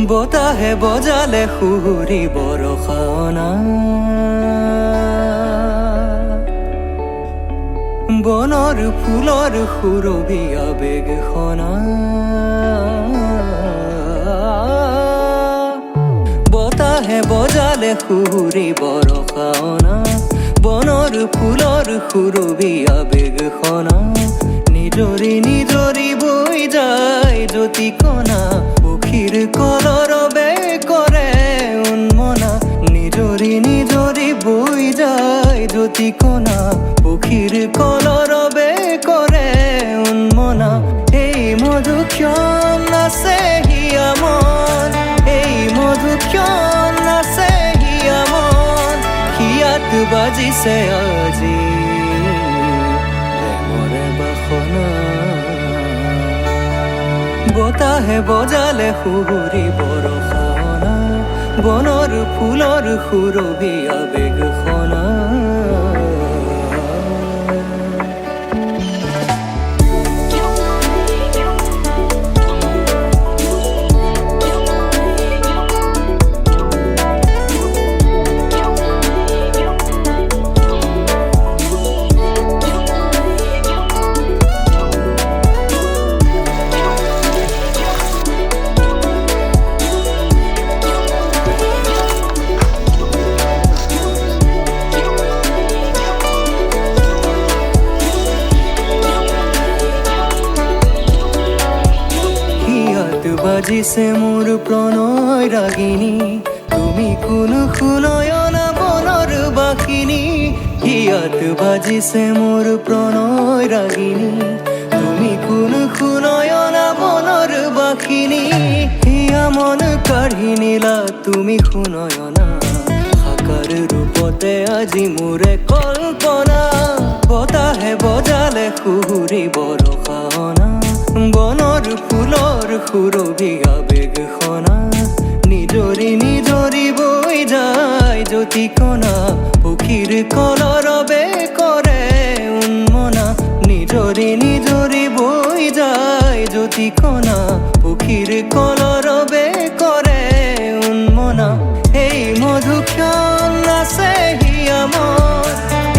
বতাহে বজালে সুহুৰি বৰষাওনা বনৰ ফুলৰ সুৰভি আবেগখনা বতাহে বজালে সুহুৰি বৰষাওনা বনৰ ফুলৰ সুৰভি আবেগখনা নিজৰি নিজৰি বৈ যায় জ্যোতিকণা পক্ষীৰ কলৰৱে কৰে উন্মনা নিজৰি নিজৰি বৈ যায় জ্যোতিকণা পক্ষীৰ কলৰৱে কৰে উন্মনা এই মধুক্ষণ আছে হিয়া মন এই মধুক্ষণ আছে হিয়া মন হিয়াত বাজিছে আজি বতাহে বজালে সুহুৰি বৰষাওনা বনৰ ফুলৰ সুৰভি আবেগখনা বাজিছে মোৰ প্ৰণয় ৰাগিনী তুমি কোনো শুনয়না বনৰ বাসিনী হিয়াত বাজিছে মোৰ প্ৰণয় ৰাগিনী তুমি কোনো শুনয়না বনৰ বাসিনী হিয়া মন কাঢ়ি নিলা তুমি শুনয়না সাকাৰ ৰূপতে আজি মোৰে কল্পনা বতাহে বজালে সুহুৰি বৰষাওনা বনৰ ফুলৰ সুৰভি আবেগখনা নিজৰি নিজৰি বৈ যায় জ্যোতিকণা পক্ষীৰ কলৰৱে কৰে উন্মনা নিজৰি নিজৰি বৈ যায় জ্যোতিকণা পক্ষীৰ কলৰৱে কৰে উন্মনা এই মধুক্ষণ আছে হিয়া মন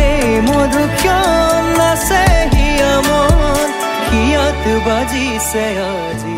এই মধুক্ষণ আছে হিয়া মন হিয়াত বাজিছে আজি